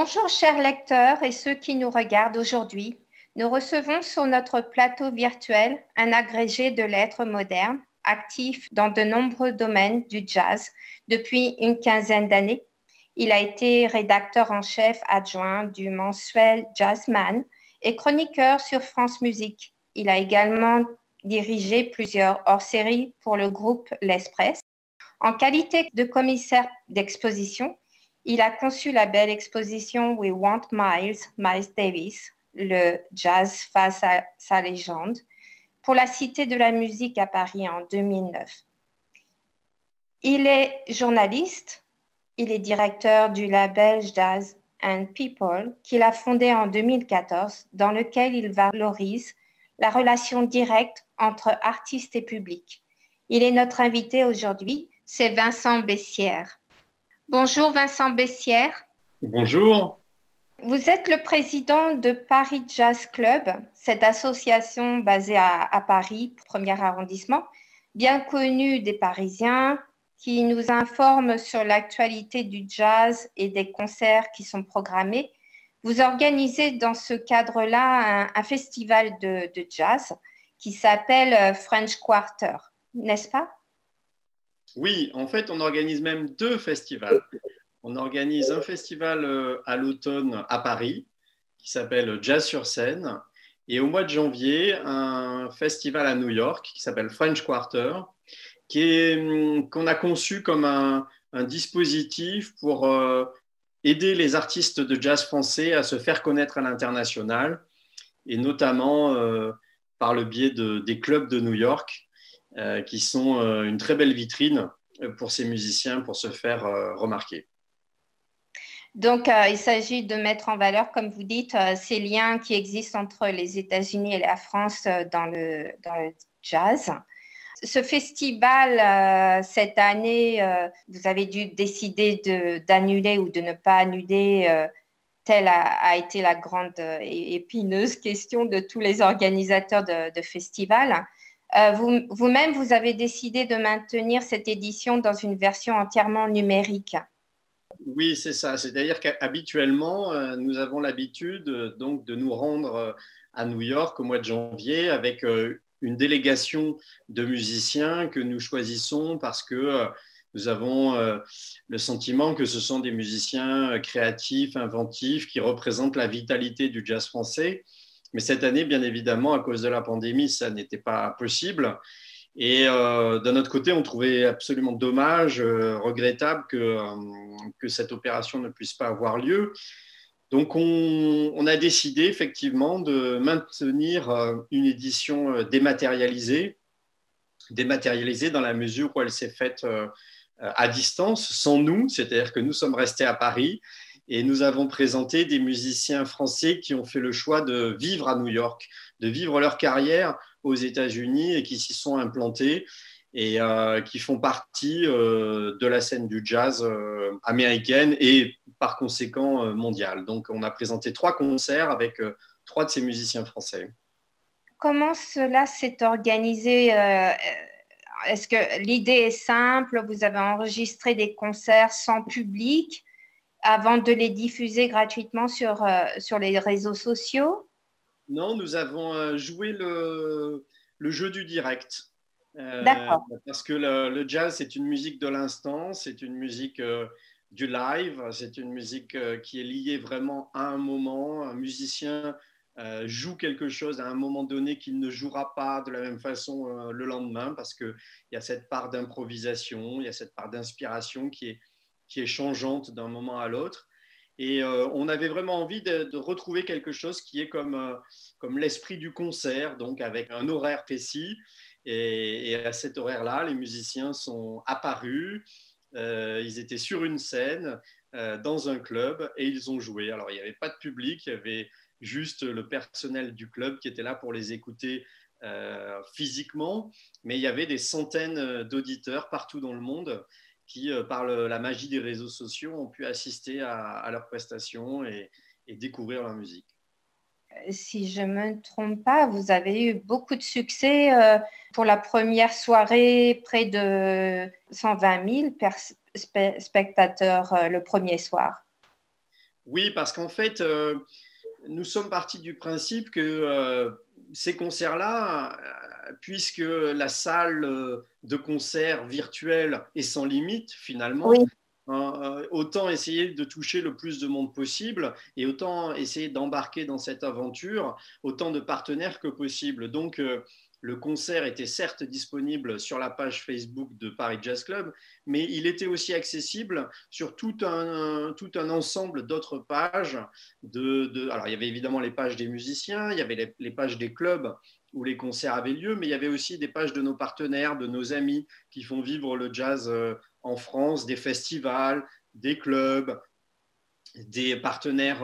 Bonjour chers lecteurs et ceux qui nous regardent aujourd'hui. Nous recevons sur notre plateau virtuel un agrégé de lettres modernes, actif dans de nombreux domaines du jazz depuis une quinzaine d'années. Il a été rédacteur en chef adjoint du mensuel Jazzman et chroniqueur sur France Musique. Il a également dirigé plusieurs hors-séries pour le groupe L'Express. En qualité de commissaire d'exposition, il a conçu la belle exposition We Want Miles Davis, le jazz face à sa légende, pour la Cité de la musique à Paris en 2009. Il est journaliste, il est directeur du label Jazz and People qu'il a fondé en 2014, dans lequel il valorise la relation directe entre artistes et public. Il est notre invité aujourd'hui, c'est Vincent Bessières. Bonjour Vincent Bessières. Bonjour. Vous êtes le président de Paris Jazz Club, cette association basée à Paris, premier arrondissement, bien connue des Parisiens, qui nous informe sur l'actualité du jazz et des concerts qui sont programmés. Vous organisez dans ce cadre-là un festival de jazz qui s'appelle French Quarter, n'est-ce pas? Oui, en fait, on organise même deux festivals. On organise un festival à l'automne à Paris qui s'appelle Jazz sur scène et au mois de janvier, un festival à New York qui s'appelle French Quarter qu'on a conçu comme un dispositif pour aider les artistes de jazz français à se faire connaître à l'international et notamment par le biais des clubs de New York qui sont une très belle vitrine pour ces musiciens pour se faire remarquer. Donc, il s'agit de mettre en valeur, comme vous dites, ces liens qui existent entre les États-Unis et la France dans le jazz. Ce festival, cette année, vous avez dû décider d'annuler ou de ne pas annuler. Telle a été la grande et épineuse question de tous les organisateurs de festivals. Vous-même, vous avez décidé de maintenir cette édition dans une version entièrement numérique. Oui, c'est ça. C'est-à-dire qu'habituellement, nous avons l'habitude donc de nous rendre à New York au mois de janvier avec une délégation de musiciens que nous choisissons parce que nous avons le sentiment que ce sont des musiciens créatifs, inventifs, qui représentent la vitalité du jazz français. Mais cette année, bien évidemment, à cause de la pandémie, ça n'était pas possible. Et d'un autre côté, on trouvait absolument dommage, regrettable que cette opération ne puisse pas avoir lieu. Donc, on a décidé effectivement de maintenir une édition dématérialisée dans la mesure où elle s'est faite à distance, sans nous, c'est-à-dire que nous sommes restés à Paris et nous avons présenté des musiciens français qui ont fait le choix de vivre à New York, de vivre leur carrière aux États-Unis et qui s'y sont implantés et qui font partie de la scène du jazz américaine et par conséquent mondiale. Donc, on a présenté 3 concerts avec 3 de ces musiciens français. Comment cela s'est organisé? Est-ce que l'idée est simple? Vous avez enregistré des concerts sans public avant de les diffuser gratuitement sur les réseaux sociaux? Non, nous avons joué le jeu du direct. D'accord. Parce que le jazz, c'est une musique de l'instant, c'est une musique du live, c'est une musique qui est liée vraiment à un moment. Un musicien joue quelque chose à un moment donné qu'il ne jouera pas de la même façon le lendemain, parce qu'il y a cette part d'improvisation, il y a cette part d'inspiration qui est changeante d'un moment à l'autre. Et on avait vraiment envie de retrouver quelque chose qui est comme l'esprit du concert, donc avec un horaire précis. Et à cet horaire-là, les musiciens sont apparus, ils étaient sur une scène, dans un club, et ils ont joué. Alors, il n'y avait pas de public, il y avait juste le personnel du club qui était là pour les écouter physiquement, mais il y avait des centaines d'auditeurs partout dans le monde qui, par la magie des réseaux sociaux, ont pu assister à leurs prestations et découvrir leur musique. Si je ne me trompe pas, vous avez eu beaucoup de succès pour la première soirée, près de 120 000 spectateurs le premier soir. Oui, parce qu'en fait, nous sommes partis du principe que ces concerts-là, puisque la salle de concert virtuelle est sans limite finalement, Oui. autant essayer de toucher le plus de monde possible et autant essayer d'embarquer dans cette aventure autant de partenaires que possible. Donc, le concert était certes disponible sur la page Facebook de Paris Jazz Club, mais il était aussi accessible sur tout un ensemble d'autres pages. Alors, il y avait évidemment les pages des musiciens, il y avait les pages des clubs où les concerts avaient lieu, mais il y avait aussi des pages de nos partenaires, de nos amis qui font vivre le jazz en France, des festivals, des clubs, des partenaires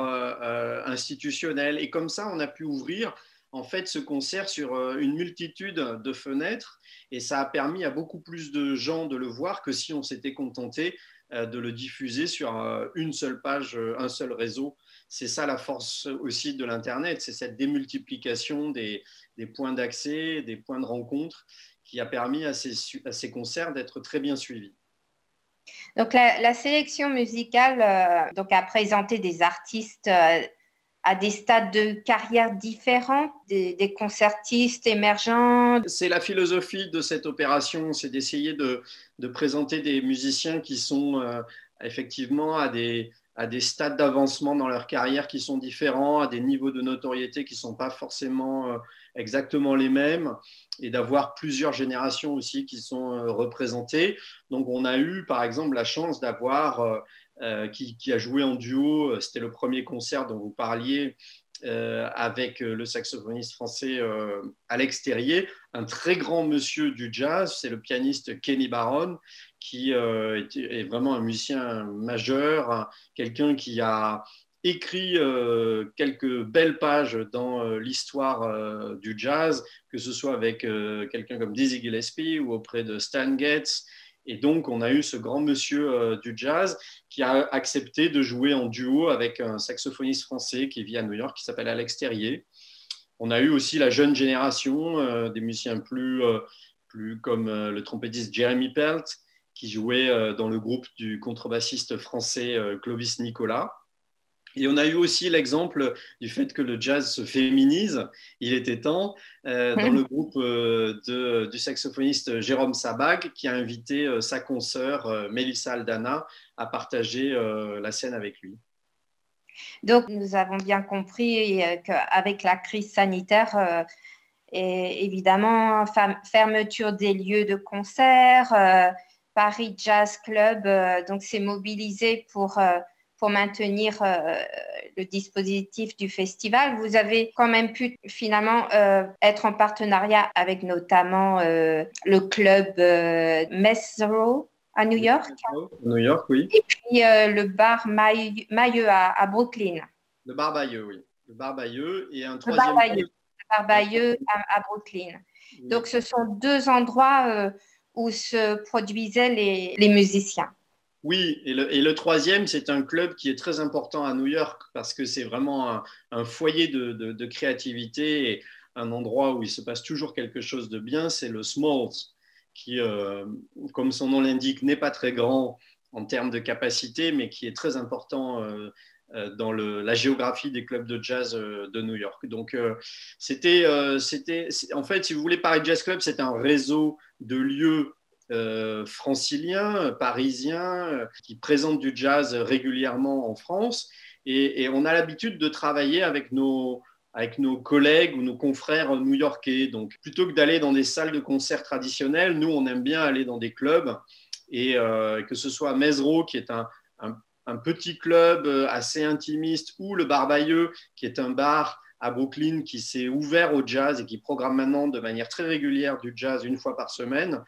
institutionnels. Et comme ça, on a pu ouvrir en fait ce concert sur une multitude de fenêtres et ça a permis à beaucoup plus de gens de le voir que si on s'était contenté de le diffuser sur une seule page, un seul réseau. C'est ça la force aussi de l'Internet, c'est cette démultiplication des points d'accès, des points de rencontre qui a permis à ces concerts d'être très bien suivis. Donc, la sélection musicale donc a présenté des artistes à des stades de carrière différents, des concertistes émergents. C'est la philosophie de cette opération, c'est d'essayer de présenter des musiciens qui sont effectivement à des stades d'avancement dans leur carrière qui sont différents, à des niveaux de notoriété qui ne sont pas forcément exactement les mêmes, et d'avoir plusieurs générations aussi qui sont représentées. Donc on a eu par exemple la chance d'avoir qui a joué en duo, c'était le premier concert dont vous parliez, avec le saxophoniste français Alex Terrier, un très grand monsieur du jazz, c'est le pianiste Kenny Barron, qui est vraiment un musicien majeur, quelqu'un qui a écrit quelques belles pages dans l'histoire du jazz, que ce soit avec quelqu'un comme Dizzy Gillespie ou auprès de Stan Getz. Et donc, on a eu ce grand monsieur du jazz qui a accepté de jouer en duo avec un saxophoniste français qui vit à New York, qui s'appelle Alex Terrier. On a eu aussi la jeune génération, des musiciens plus comme le trompettiste Jeremy Pelt, qui jouait dans le groupe du contrebassiste français Clovis Nicolas. Et on a eu aussi l'exemple du fait que le jazz se féminise, il était temps, dans le groupe du saxophoniste Jérôme Sabag, qui a invité sa consoeur Mélissa Aldana à partager la scène avec lui. Donc, nous avons bien compris qu'avec la crise sanitaire, et évidemment, fermeture des lieux de concert, Paris Jazz Club donc s'est mobilisé pour maintenir le dispositif du festival. Vous avez quand même pu finalement être en partenariat avec notamment le club Mesro à New York. New York, oui. Et puis le bar Mailleux à Brooklyn. Le bar Bayeux, oui. Le bar Bayeux et un troisième. Le bar Bayeux à Brooklyn. Oui. Donc, ce sont deux endroits où se produisaient les musiciens. Oui, et le troisième, c'est un club qui est très important à New York parce que c'est vraiment un foyer de créativité et un endroit où il se passe toujours quelque chose de bien, c'est le Smalls, qui, comme son nom l'indique, n'est pas très grand en termes de capacité, mais qui est très important dans la géographie des clubs de jazz de New York. Donc, en fait, si vous voulez, Paris Jazz Club, c'est un réseau de lieux franciliens, parisiens, qui présentent du jazz régulièrement en France. Et on a l'habitude de travailler avec nos collègues ou nos confrères new-yorkais. Donc, plutôt que d'aller dans des salles de concert traditionnelles, nous, on aime bien aller dans des clubs. Et que ce soit Mesro, qui est un petit club assez intimiste, ou le Bar Bayeux, qui est un bar à Brooklyn qui s'est ouvert au jazz et qui programme maintenant de manière très régulière du jazz une fois par semaine.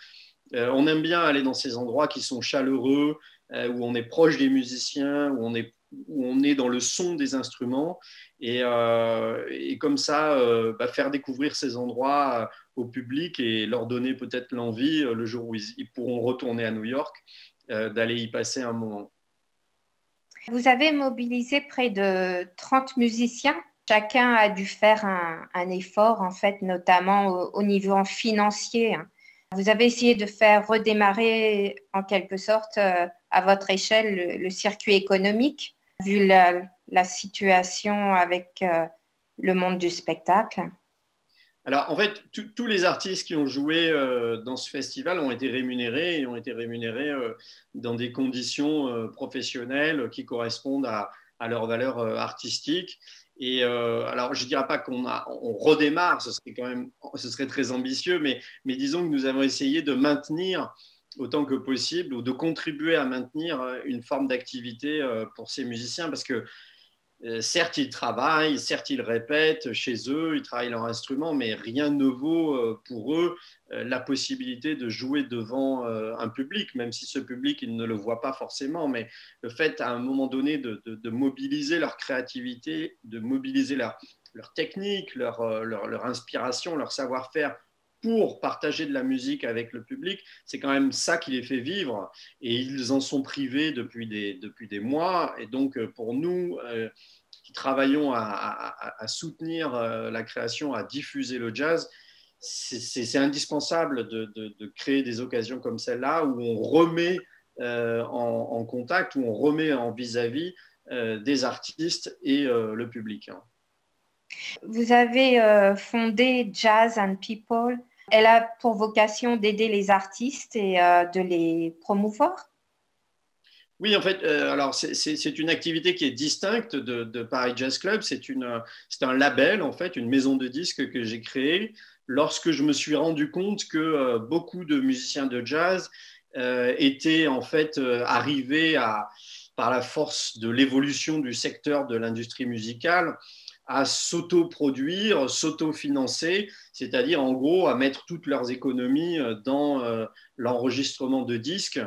On aime bien aller dans ces endroits qui sont chaleureux, où on est proche des musiciens, où on est dans le son des instruments. Et comme ça, faire découvrir ces endroits au public et leur donner peut-être l'envie, le jour où ils pourront retourner à New York, d'aller y passer un moment. Vous avez mobilisé près de 30 musiciens. Chacun a dû faire un effort, en fait, notamment au niveau financier. Vous avez essayé de faire redémarrer, en quelque sorte, à votre échelle, le circuit économique, vu la situation avec le monde du spectacle? Alors, en fait, tous les artistes qui ont joué dans ce festival ont été rémunérés et ont été rémunérés dans des conditions professionnelles qui correspondent à leur valeur artistique. Et alors, je ne dirais pas on redémarre, ce serait très ambitieux, mais disons que nous avons essayé de maintenir autant que possible ou de contribuer à maintenir une forme d'activité pour ces musiciens parce que certes, ils travaillent, certes, ils répètent chez eux, ils travaillent leur instrument, mais rien ne vaut pour eux la possibilité de jouer devant un public, même si ce public, ils ne le voient pas forcément. Mais le fait, à un moment donné, de mobiliser leur créativité, de mobiliser leur technique, leur inspiration, leur savoir-faire pour partager de la musique avec le public, c'est quand même ça qui les fait vivre. Et ils en sont privés depuis des mois. Et donc, pour nous, qui travaillons à soutenir la création, à diffuser le jazz, c'est indispensable de créer des occasions comme celle-là où on remet en contact, où on remet en vis-à-vis des artistes et le public. Vous avez fondé Jazz and People. Elle a pour vocation d'aider les artistes et de les promouvoir? Oui, en fait, alors c'est une activité qui est distincte de Paris Jazz Club. C'est un label, en fait, une maison de disques que j'ai créée lorsque je me suis rendu compte que beaucoup de musiciens de jazz étaient en fait arrivés par la force de l'évolution du secteur de l'industrie musicale à s'auto-produire, s'auto-financer, c'est-à-dire en gros à mettre toutes leurs économies dans l'enregistrement de disques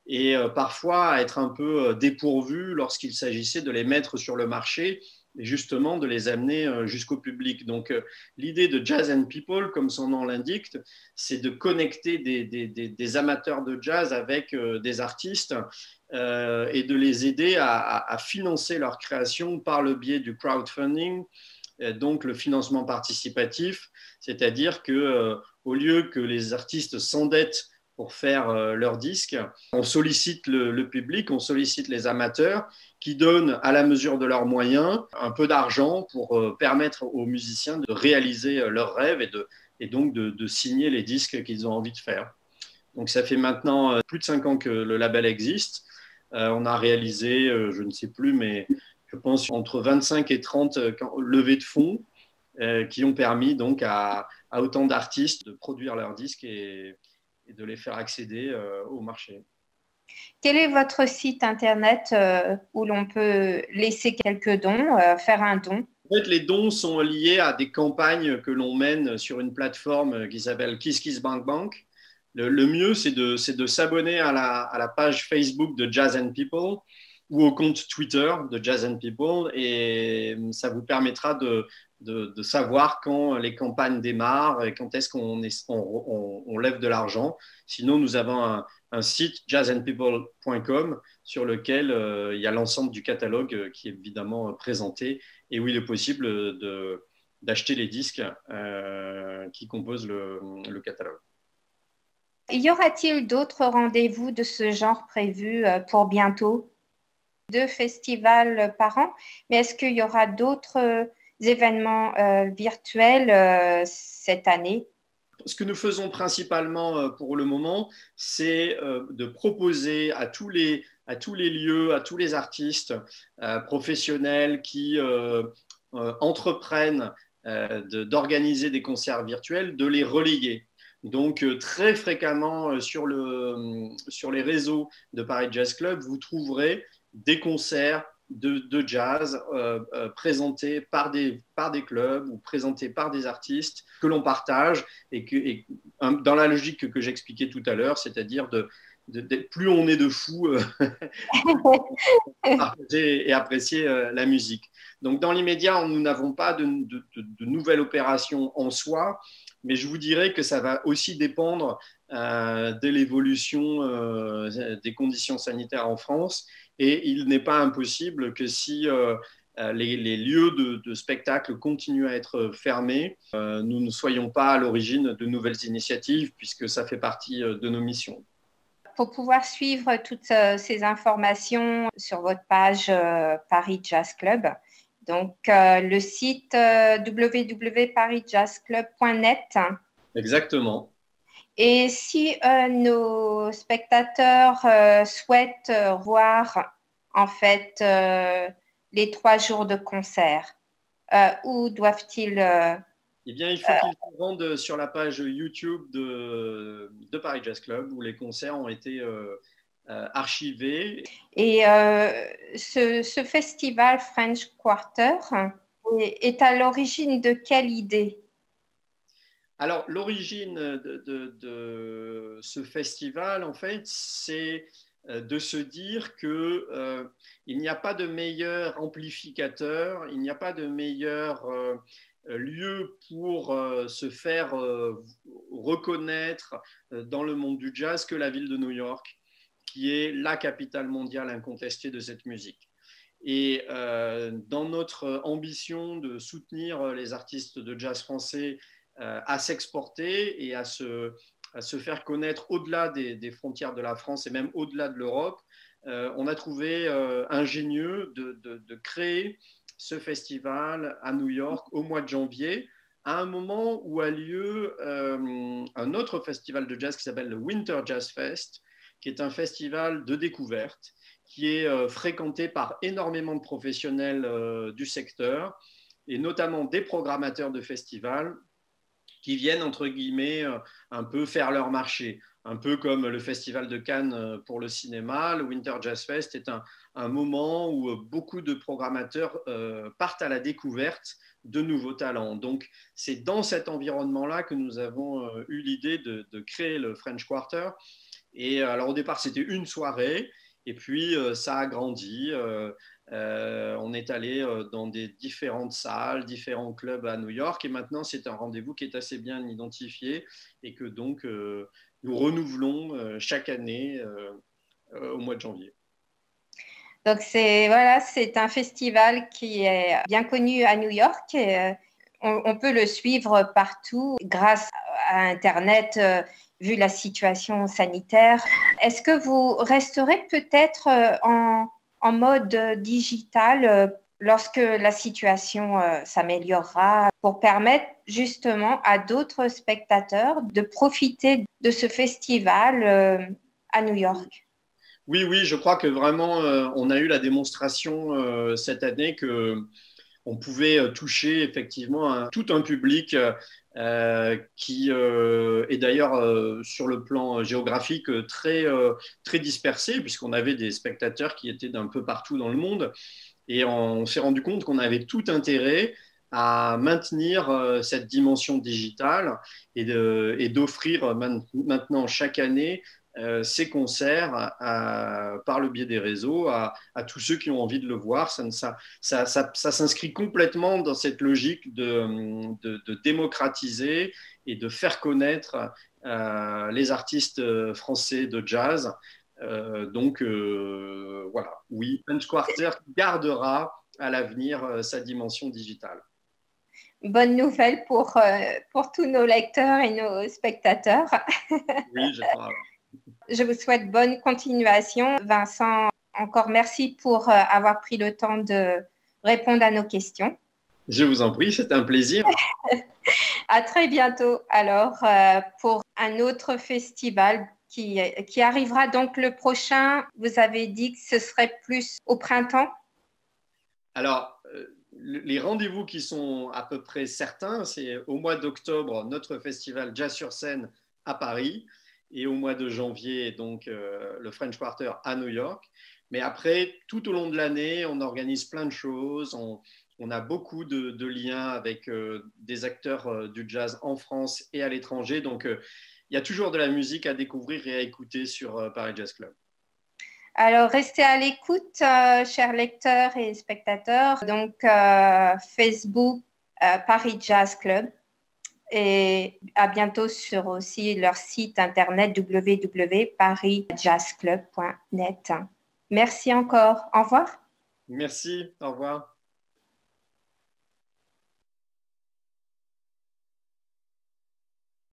et parfois à être un peu dépourvu lorsqu'il s'agissait de les mettre sur le marché et justement de les amener jusqu'au public. Donc l'idée de Jazz and People, comme son nom l'indique, c'est de connecter des amateurs de jazz avec des artistes et de les aider à financer leur création par le biais du crowdfunding, donc le financement participatif, c'est-à-dire que au lieu que les artistes s'endettent pour faire leurs disques, on sollicite le public, on sollicite les amateurs qui donnent à la mesure de leurs moyens un peu d'argent pour permettre aux musiciens de réaliser leurs rêves et donc de signer les disques qu'ils ont envie de faire. Donc ça fait maintenant plus de 5 ans que le label existe. On a réalisé, je ne sais plus, mais je pense entre 25 et 30 levées de fonds qui ont permis donc à autant d'artistes de produire leurs disques et de les faire accéder au marché. Quel est votre site internet où l'on peut laisser quelques dons, faire un don? En fait, les dons sont liés à des campagnes que l'on mène sur une plateforme qui s'appelle KissKissBankBank. Le mieux, c'est de s'abonner à la page Facebook de Jazz and People ou au compte Twitter de Jazz and People et ça vous permettra de savoir quand les campagnes démarrent et quand est-ce qu'on lève de l'argent. Sinon, nous avons un site jazzandpeople.com sur lequel il y a l'ensemble du catalogue qui est évidemment présenté et où il est possible d'acheter les disques qui composent le catalogue. Y aura-t-il d'autres rendez-vous de ce genre prévus pour bientôt? 2 festivals par an, mais est-ce qu'il y aura d'autres événements virtuels cette année? Ce que nous faisons principalement pour le moment, c'est de proposer à tous les lieux, à tous les artistes professionnels qui entreprennent d'organiser des concerts virtuels, de les relayer. Donc, très fréquemment sur les réseaux de Paris Jazz Club, vous trouverez des concerts de jazz présentés par des clubs ou présentés par des artistes que l'on partage et dans la logique que j'expliquais tout à l'heure, c'est-à-dire plus on est de fous partager et apprécier la musique. Donc, dans l'immédiat, nous n'avons pas de nouvelles opérations en soi, mais je vous dirais que ça va aussi dépendre de l'évolution des conditions sanitaires en France. Et il n'est pas impossible que si les lieux de spectacle continuent à être fermés, nous ne soyons pas à l'origine de nouvelles initiatives, puisque ça fait partie de nos missions. Pour pouvoir suivre toutes ces informations sur votre page Paris Jazz Club, donc le site www.parisjazzclub.net. Exactement. Et si nos spectateurs souhaitent voir en fait les 3 jours de concert, où doivent-ils Eh bien, il faut qu'ils se rendent sur la page YouTube de Paris Jazz Club où les concerts ont été archivés. Et ce festival French Quarter est à l'origine de quelle idée? Alors, l'origine de ce festival, en fait, c'est de se dire que il n'y a pas de meilleur amplificateur, il n'y a pas de meilleur lieu pour se faire reconnaître dans le monde du jazz que la ville de New York, qui est la capitale mondiale incontestée de cette musique. Et dans notre ambition de soutenir les artistes de jazz français à s'exporter et à se faire connaître au-delà des frontières de la France et même au-delà de l'Europe, on a trouvé ingénieux de créer ce festival à New York au mois de janvier, à un moment où a lieu un autre festival de jazz qui s'appelle le Winter Jazz Fest, qui est un festival de découverte, qui est fréquenté par énormément de professionnels du secteur, et notamment des programmateurs de festivals qui viennent, entre guillemets, un peu faire leur marché. Un peu comme le Festival de Cannes pour le cinéma, le Winter Jazz Fest est un moment où beaucoup de programmateurs partent à la découverte de nouveaux talents. Donc, c'est dans cet environnement-là que nous avons eu l'idée de créer le French Quarter. Et alors, au départ, c'était une soirée. Et puis, ça a grandi. On est allé dans des différentes salles, différents clubs à New York. Et maintenant, c'est un rendez-vous qui est assez bien identifié et que donc nous renouvelons chaque année au mois de janvier. Donc, c'est un festival qui est bien connu à New York. Et, on peut le suivre partout grâce à Internet, vu la situation sanitaire. Est-ce que vous resterez peut-être en mode digital lorsque la situation s'améliorera pour permettre justement à d'autres spectateurs de profiter de ce festival à New York? Oui, oui, je crois que vraiment, on a eu la démonstration cette année que on pouvait toucher effectivement tout un public qui est d'ailleurs sur le plan géographique très dispersé, puisqu'on avait des spectateurs qui étaient d'un peu partout dans le monde. Et on s'est rendu compte qu'on avait tout intérêt à maintenir cette dimension digitale et d'offrir maintenant chaque année ces concerts par le biais des réseaux à tous ceux qui ont envie de le voir. Ça s'inscrit complètement dans cette logique de démocratiser et de faire connaître les artistes français de jazz. Voilà, oui, French Quarter gardera à l'avenir sa dimension digitale. Bonne nouvelle pour tous nos lecteurs et nos spectateurs. Oui, je crois. Je vous souhaite bonne continuation. Vincent, encore merci pour avoir pris le temps de répondre à nos questions. Je vous en prie, c'est un plaisir. À très bientôt alors pour un autre festival qui arrivera donc le prochain. Vous avez dit que ce serait plus au printemps? Alors, les rendez-vous qui sont à peu près certains, c'est au mois d'octobre, notre festival Jazz sur scène à Paris, et au mois de janvier, donc le French Quarter à New York. Mais après, tout au long de l'année, on organise plein de choses. On a beaucoup de liens avec des acteurs du jazz en France et à l'étranger. Donc, il y a toujours de la musique à découvrir et à écouter sur Paris Jazz Club. Alors, restez à l'écoute, chers lecteurs et spectateurs. Donc, Facebook, Paris Jazz Club. Et à bientôt sur aussi leur site internet www.parisjazzclub.net. Merci encore. Au revoir. Merci. Au revoir.